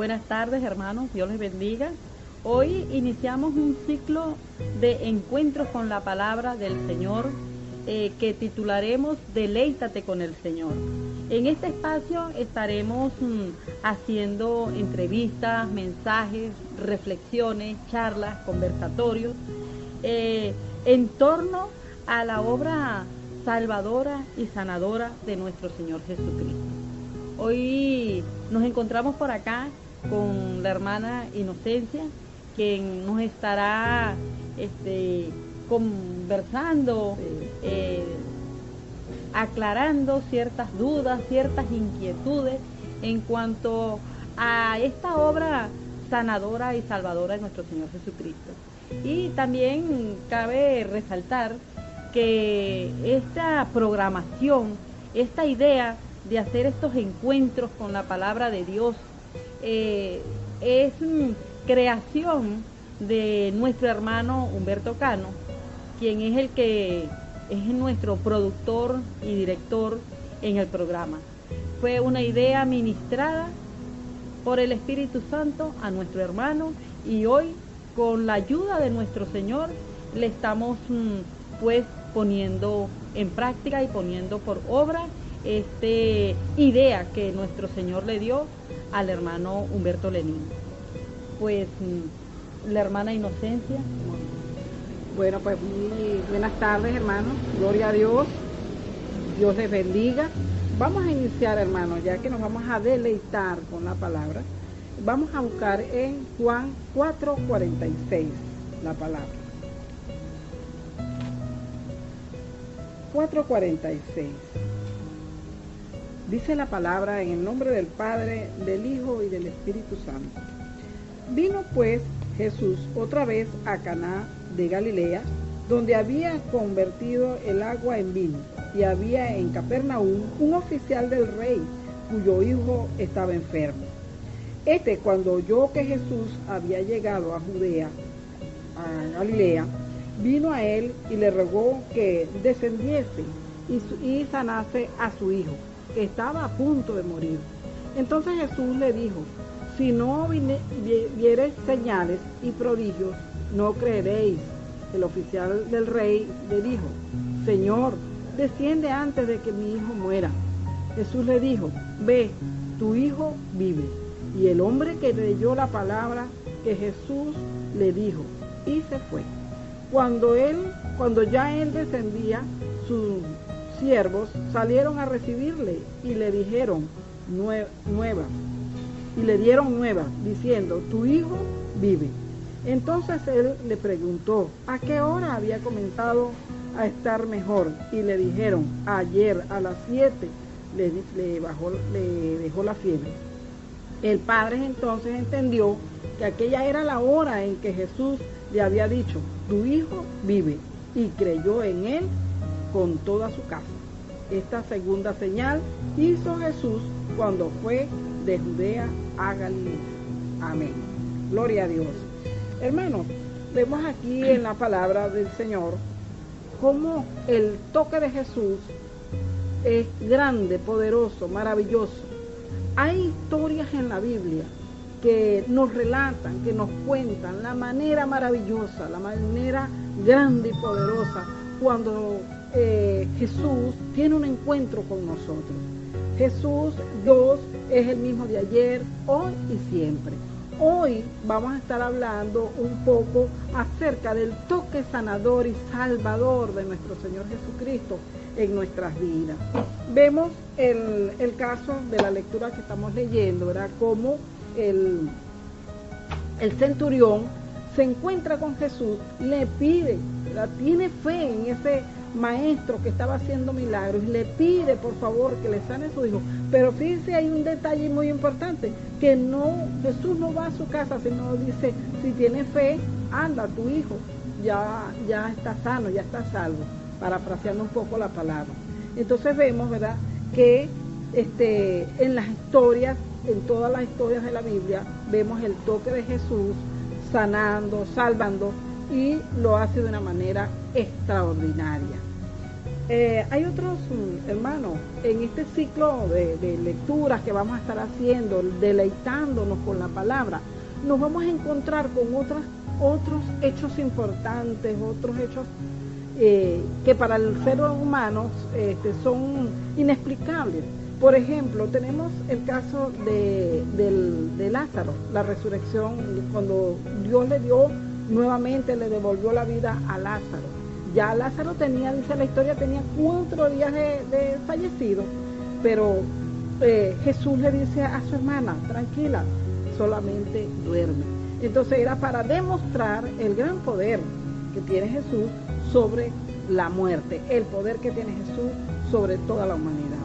Buenas tardes, hermanos, Dios les bendiga. Hoy iniciamos un ciclo de encuentros con la palabra del Señor que titularemos Deleítate con el Señor. En este espacio estaremos haciendo entrevistas, mensajes, reflexiones, charlas, conversatorios en torno a la obra salvadora y sanadora de nuestro Señor Jesucristo. Hoy nos encontramos por acá con la hermana Inocencia, quien nos estará conversando, aclarando ciertas dudas, ciertas inquietudes en cuanto a esta obra sanadora y salvadora de nuestro Señor Jesucristo. Y también cabe resaltar que esta programación, esta idea de hacer estos encuentros con la palabra de Dios es creación de nuestro hermano Humberto Cano, quien es el que es nuestro productor y director en el programa. Fue una idea ministrada por el Espíritu Santo a nuestro hermano y hoy, con la ayuda de nuestro Señor, le estamos pues poniendo en práctica y poniendo por obra esta idea que nuestro Señor le dio al hermano Humberto Lenín. Pues la hermana Inocencia. Bueno, pues muy buenas tardes, hermanos. Gloria a Dios. Dios les bendiga. Vamos a iniciar, hermanos, ya que nos vamos a deleitar con la palabra. Vamos a buscar en Juan 4:46 la palabra. 4:46. Dice la palabra en el nombre del Padre, del Hijo y del Espíritu Santo. Vino pues Jesús otra vez a Caná de Galilea, donde había convertido el agua en vino, y había en Capernaum un oficial del rey, cuyo hijo estaba enfermo. Cuando oyó que Jesús había llegado a Judea, a Galilea, vino a él y le rogó que descendiese y sanase a su hijo, que estaba a punto de morir. Entonces Jesús le dijo: si no viereis señales y prodigios, no creeréis. El oficial del rey le dijo: Señor, desciende antes de que mi hijo muera. Jesús le dijo: ve, tu hijo vive. Y el hombre que creyó la palabra que Jesús le dijo, y se fue. Cuando ya él descendía, sus siervos salieron a recibirle y le dijeron le dieron nuevas, diciendo: tu hijo vive. Entonces él le preguntó a qué hora había comenzado a estar mejor, y le dijeron: ayer a las 7 le dejó la fiebre. El padre entonces entendió que aquella era la hora en que Jesús le había dicho: tu hijo vive, y creyó en él con toda su casa. Esta segunda señal hizo Jesús cuando fue de Judea a Galilea. Amén. Gloria a Dios. Hermanos, vemos aquí en la palabra del Señor cómo el toque de Jesús es grande, poderoso, maravilloso. Hay historias en la Biblia que nos relatan, que nos cuentan la manera maravillosa, la manera grande y poderosa cuando Jesús tiene un encuentro con nosotros. Jesús, Dios, es el mismo de ayer, hoy y siempre. Hoy vamos a estar hablando un poco acerca del toque sanador y salvador de nuestro Señor Jesucristo en nuestras vidas. Vemos el caso de la lectura que estamos leyendo, ¿verdad? Cómo el centurión se encuentra con Jesús, le pide, ¿verdad? Tiene fe en ese maestro que estaba haciendo milagros, y le pide por favor que le sane a su hijo. Pero fíjense, hay un detalle muy importante, que Jesús no va a su casa, sino dice: si tienes fe, anda, tu hijo ya está sano, ya está salvo, parafraseando un poco la palabra. Entonces vemos, ¿verdad?, que en las historias, en todas las historias de la Biblia, vemos el toque de Jesús sanando, salvando, y lo hace de una manera extraordinaria. Hay otros hermanos, en este ciclo de lecturas que vamos a estar haciendo, deleitándonos con la palabra, nos vamos a encontrar con otros hechos importantes, otros hechos que para el ser humano son inexplicables. Por ejemplo, tenemos el caso de Lázaro, la resurrección, cuando Dios le devolvió la vida a Lázaro. Ya Lázaro tenía, dice la historia, tenía 4 días de fallecido, pero Jesús le dice a su hermana, tranquila, solamente duerme. Entonces era para demostrar el gran poder que tiene Jesús sobre la muerte, el poder que tiene Jesús sobre toda la humanidad.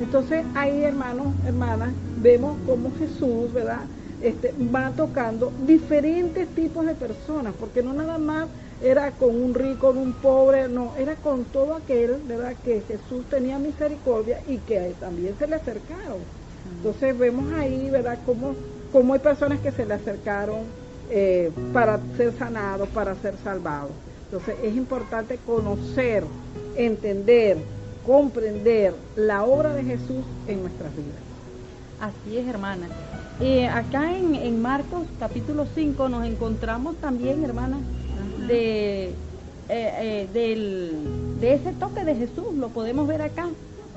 Entonces ahí, hermanos, hermanas, vemos cómo Jesús, ¿verdad?, va tocando diferentes tipos de personas, porque no nada más era con un rico, con un pobre, no, era con todo aquel, ¿verdad?, que Jesús tenía misericordia y que también se le acercaron. Entonces vemos ahí, ¿verdad?, cómo hay personas que se le acercaron para ser sanados, para ser salvados. Entonces es importante conocer, entender, comprender la obra de Jesús en nuestras vidas. Así es, hermana. Acá en Marcos capítulo 5 nos encontramos también, hermana, de ese toque de Jesús. Lo podemos ver acá,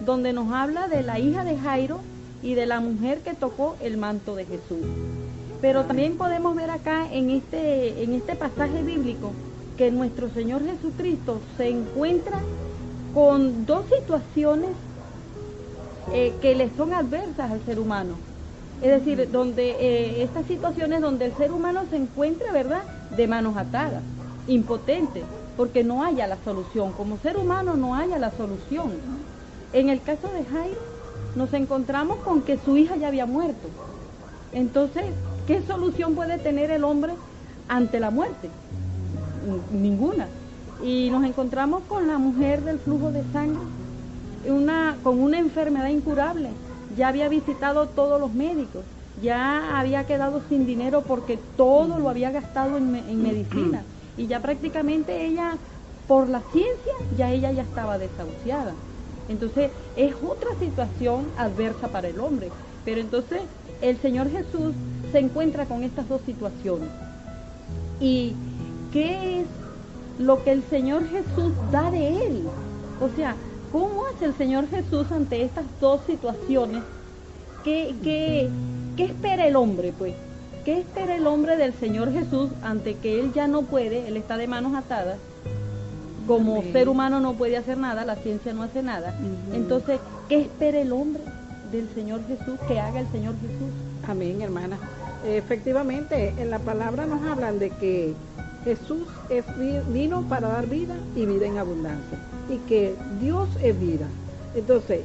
donde nos habla de la hija de Jairo y de la mujer que tocó el manto de Jesús. Pero también podemos ver acá en este pasaje bíblico que nuestro Señor Jesucristo se encuentra con 2 situaciones que le son adversas al ser humano. Es decir, donde estas situaciones donde el ser humano se encuentra, ¿verdad?, de manos atadas, impotente, porque no haya la solución. Como ser humano no haya la solución. En el caso de Jairo, nos encontramos con que su hija ya había muerto. Entonces, ¿qué solución puede tener el hombre ante la muerte? Ninguna. Y nos encontramos con la mujer del flujo de sangre, con una enfermedad incurable. Ya había visitado todos los médicos, ya había quedado sin dinero porque todo lo había gastado en medicina. Y ya prácticamente ella, por la ciencia, ella ya estaba desahuciada. Entonces es otra situación adversa para el hombre. Pero entonces el Señor Jesús se encuentra con estas 2 situaciones. ¿Y qué es lo que el Señor Jesús da de Él? O sea, ¿cómo hace el Señor Jesús ante estas 2 situaciones? ¿Qué espera el hombre, pues? ¿Qué espera el hombre del Señor Jesús ante que Él ya no puede? Él está de manos atadas. Como ser humano no puede hacer nada, la ciencia no hace nada. Entonces, ¿qué espera el hombre del Señor Jesús? ¿Qué haga el Señor Jesús? Amén, hermana. Efectivamente, en la palabra nos hablan de que Jesús vino para dar vida y vida en abundancia, y que Dios es vida. Entonces,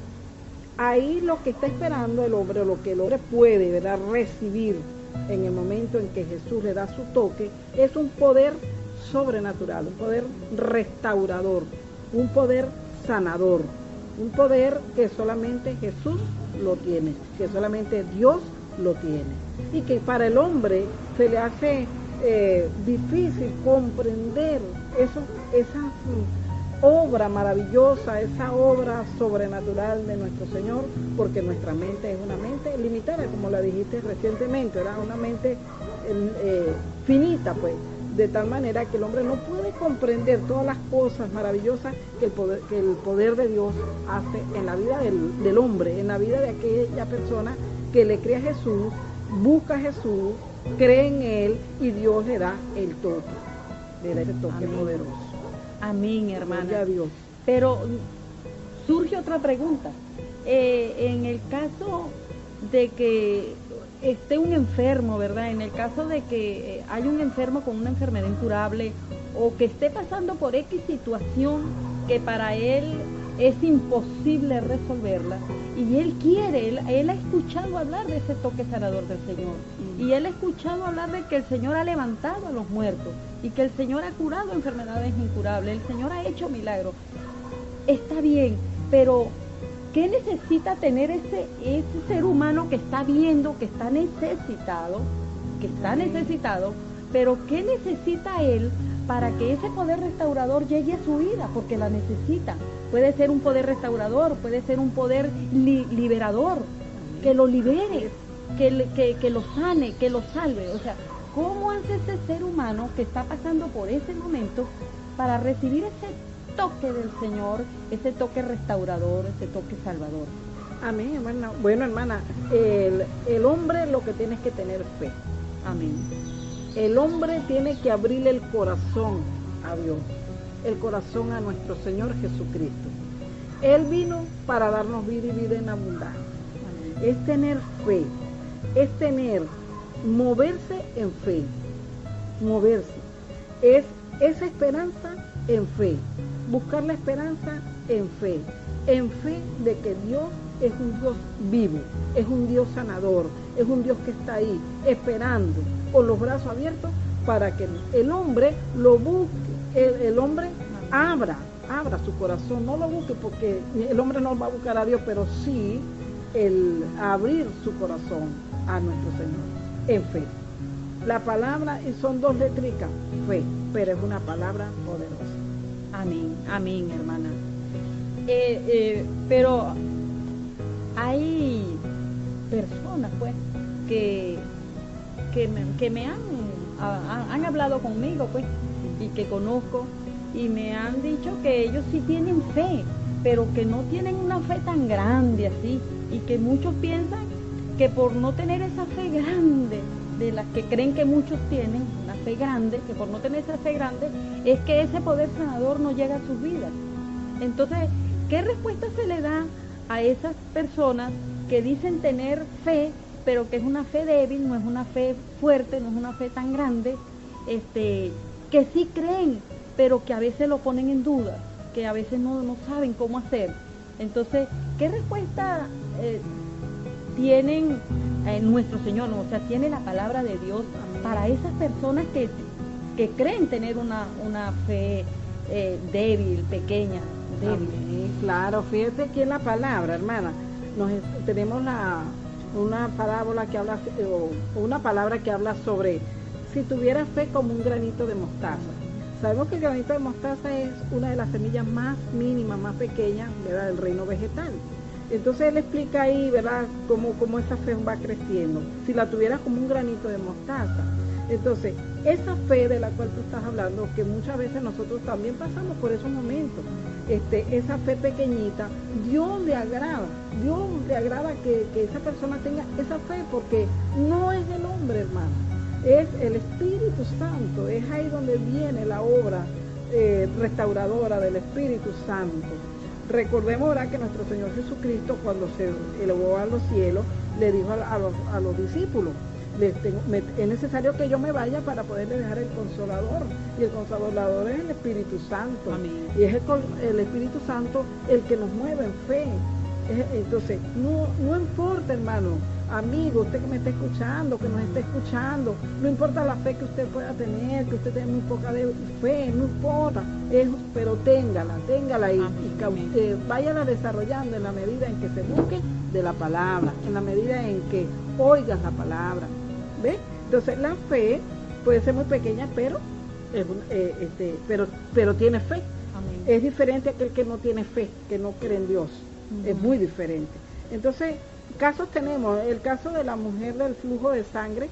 ahí lo que está esperando el hombre, o lo que el hombre puede, ¿verdad?, recibir en el momento en que Jesús le da su toque, es un poder sobrenatural, un poder restaurador, un poder sanador, un poder que solamente Jesús lo tiene, que solamente Dios lo tiene, y que para el hombre se le hace difícil comprender esa obra maravillosa, esa obra sobrenatural de nuestro Señor, porque nuestra mente es una mente limitada, como la dijiste recientemente, era una mente finita, pues, de tal manera que el hombre no puede comprender todas las cosas maravillosas que el poder de Dios hace en la vida del hombre, en la vida de aquella persona que le cree a Jesús, busca a Jesús, cree en Él, y Dios le da el toque, le da ese toque poderoso. Amén, hermana. Gloria a Dios. Pero surge otra pregunta. En el caso de que esté un enfermo, ¿verdad? En el caso de que hay un enfermo con una enfermedad incurable, o que esté pasando por X situación que para él es imposible resolverla, y él quiere, él ha escuchado hablar de ese toque sanador del Señor, y él ha escuchado hablar de que el Señor ha levantado a los muertos, y que el Señor ha curado enfermedades incurables, el Señor ha hecho milagros. Está bien, pero ¿qué necesita tener ese ser humano que está viendo, que está necesitado, pero qué necesita él para que ese poder restaurador llegue a su vida, porque la necesita. Puede ser un poder restaurador, puede ser un poder liberador, que lo libere, que lo sane, que lo salve. O sea, ¿cómo hace ese ser humano que está pasando por ese momento para recibir ese toque del Señor, ese toque restaurador, ese toque salvador? Amén, hermana. Bueno, hermana, el hombre lo que tiene es que tener fe. Amén. El hombre tiene que abrirle el corazón a Dios, el corazón a nuestro Señor Jesucristo. Él vino para darnos vida y vida en abundancia. Amén. Es tener fe, es moverse en fe, moverse. Es esa esperanza en fe, buscar la esperanza en fe de que Dios es un Dios vivo, es un Dios sanador, es un Dios que está ahí esperando con los brazos abiertos para que el hombre lo busque, el hombre abra su corazón, no lo busque porque el hombre no va a buscar a Dios, pero sí el abrir su corazón a nuestro Señor en fe. La palabra son 2 letricas, fe, pero es una palabra poderosa. Amén, amén, hermana. Pero hay personas, pues, que me han hablado conmigo, pues, y que conozco, y me han dicho que ellos sí tienen fe, pero que no tienen una fe tan grande así, y que muchos piensan que por no tener esa fe grande, de las que creen que muchos tienen, una fe grande, que por no tener esa fe grande, es que ese poder sanador no llega a sus vidas. Entonces, ¿qué respuesta se le da a esas personas que dicen tener fe, pero que es una fe débil, no es una fe fuerte, no es una fe tan grande, que sí creen, pero que a veces lo ponen en duda, que a veces no saben cómo hacer? Entonces, ¿qué respuesta tienen nuestro Señor, o sea, tiene la palabra de Dios para esas personas que creen tener una fe débil, pequeña, débil? Amén. Claro, fíjate que en la palabra, hermana, tenemos una parábola que habla, o una palabra que habla sobre si tuviera fe como un granito de mostaza. Sabemos que el granito de mostaza es una de las semillas más mínimas, más pequeñas, ¿verdad?, del reino vegetal. Entonces él explica ahí, ¿verdad?, cómo esa fe va creciendo. Si la tuvieras como un granito de mostaza. Entonces, esa fe de la cual tú estás hablando, que muchas veces nosotros también pasamos por esos momentos, esa fe pequeñita, Dios le agrada que esa persona tenga esa fe, porque no es el hombre, hermano, es el Espíritu Santo, es ahí donde viene la obra restauradora del Espíritu Santo. Recordemos ahora que nuestro Señor Jesucristo, cuando se elevó a los cielos, le dijo a los discípulos: es necesario que yo me vaya para poderle dejar el Consolador, y el Consolador es el Espíritu Santo. Amén. Y es el Espíritu Santo el que nos mueve en fe. Entonces, no importa, hermano, amigo, usted que me está escuchando, que nos está escuchando, no importa la fe que usted pueda tener, que usted tenga muy poca fe, no importa, pero téngala y váyala desarrollando en la medida en que se busque de la palabra, en la medida en que oigas la palabra. ¿Ves? Entonces la fe puede ser muy pequeña, pero tiene fe. Amén. Es diferente a aquel que no tiene fe, que no cree en Dios. Es muy diferente. Entonces, casos tenemos, el caso de la mujer del flujo de sangre,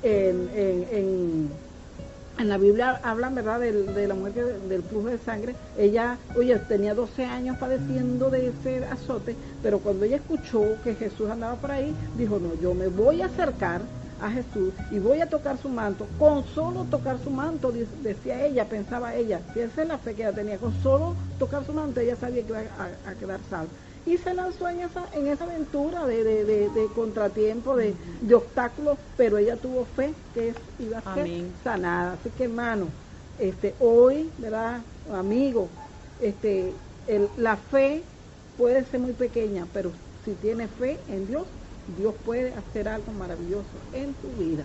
en la Biblia hablan, ¿verdad?, de la mujer del flujo de sangre. Ella, tenía 12 años padeciendo de ese azote, pero cuando ella escuchó que Jesús andaba por ahí, dijo: no, yo me voy a acercar a Jesús y voy a tocar su manto. Con solo tocar su manto, decía ella, pensaba ella, que esa es la fe que ella tenía, con solo tocar su manto ella sabía que iba a quedar salva. Y se lanzó en esa aventura de contratiempo, de obstáculos, pero ella tuvo fe que iba a ser Amén. sanada. Así que, hermano, hoy, ¿verdad, amigo? La fe puede ser muy pequeña, pero si tienes fe en Dios, Dios puede hacer algo maravilloso en tu vida.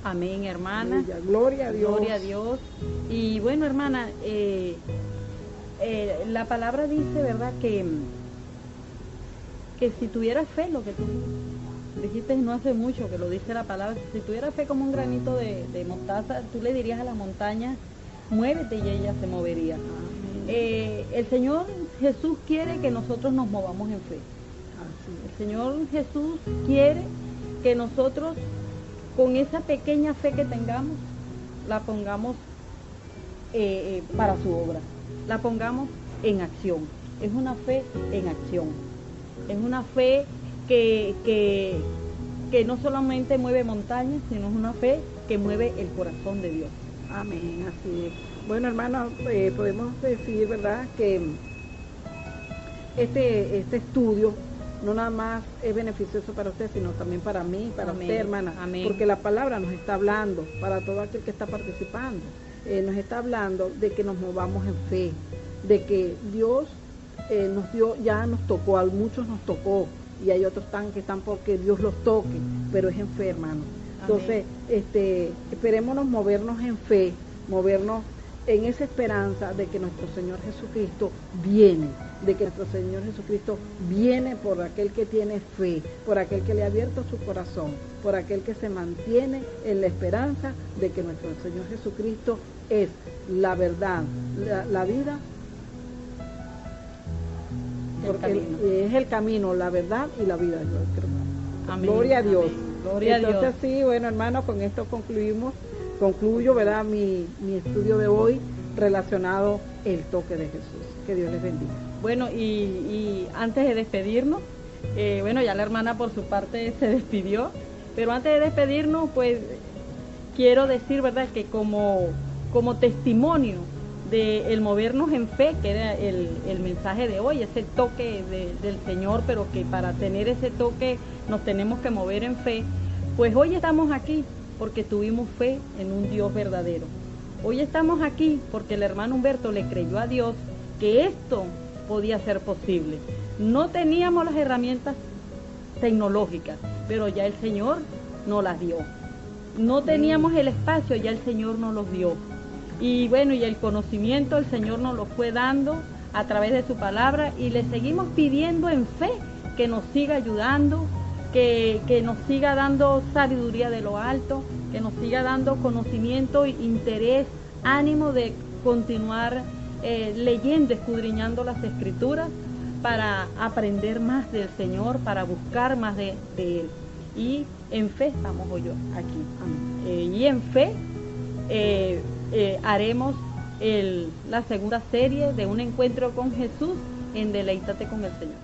Amén, hermana. Aleluya. Gloria a Dios. Gloria a Dios. Y bueno, hermana, la palabra dice, ¿verdad?, que si tuviera fe, lo que tú dijiste no hace mucho, que lo dice la palabra, si tuviera fe como un granito de mostaza, tú le dirías a la montaña: muévete y ella se movería. El Señor Jesús quiere que nosotros nos movamos en fe. El Señor Jesús quiere que nosotros, con esa pequeña fe que tengamos, la pongamos para su obra, la pongamos en acción. Es una fe en acción. Es una fe que no solamente mueve montañas, sino es una fe que mueve el corazón de Dios. Amén, así es. Bueno, hermanos, podemos decir, ¿verdad?, que este estudio no nada más es beneficioso para usted, sino también para mí, para Amén. usted, hermana. Amén. Porque la palabra nos está hablando, para todo aquel que está participando, nos está hablando de que nos movamos en fe, de que Dios nos dio, ya nos tocó, a muchos nos tocó, y hay otros que están porque Dios los toque, pero es en fe, hermano. Entonces, esperémonos movernos en fe, movernos en esa esperanza de que nuestro Señor Jesucristo viene, de que nuestro Señor Jesucristo viene por aquel que tiene fe, por aquel que le ha abierto su corazón, por aquel que se mantiene en la esperanza de que nuestro Señor Jesucristo es la verdad, la vida, porque es el camino, la verdad y la vida. Yo creo. Amén. Gloria a Dios. Amén. Gloria Entonces, a Dios. sí, bueno, hermanos, con esto concluyo, ¿verdad?, mi estudio de hoy relacionado el toque de Jesús. Que Dios les bendiga. Bueno, y antes de despedirnos, bueno, ya la hermana por su parte se despidió, pero antes de despedirnos, pues quiero decir, ¿verdad?, que como testimonio de el movernos en fe, que era el mensaje de hoy, ese toque del Señor, pero que para tener ese toque nos tenemos que mover en fe, pues hoy estamos aquí porque tuvimos fe en un Dios verdadero. Hoy estamos aquí porque el hermano Humberto le creyó a Dios que esto podía ser posible. No teníamos las herramientas tecnológicas, pero ya el Señor nos las dio. No teníamos el espacio, ya el Señor nos los dio. Y bueno, y el conocimiento el Señor nos lo fue dando a través de su palabra, y le seguimos pidiendo en fe que nos siga ayudando, que nos siga dando sabiduría de lo alto, que nos siga dando conocimiento, interés, ánimo de continuar leyendo, escudriñando las Escrituras para aprender más del Señor, para buscar más de Él. Y en fe estamos hoy aquí. Y en fe haremos la segunda serie de un encuentro con Jesús en Deleítate con el Señor.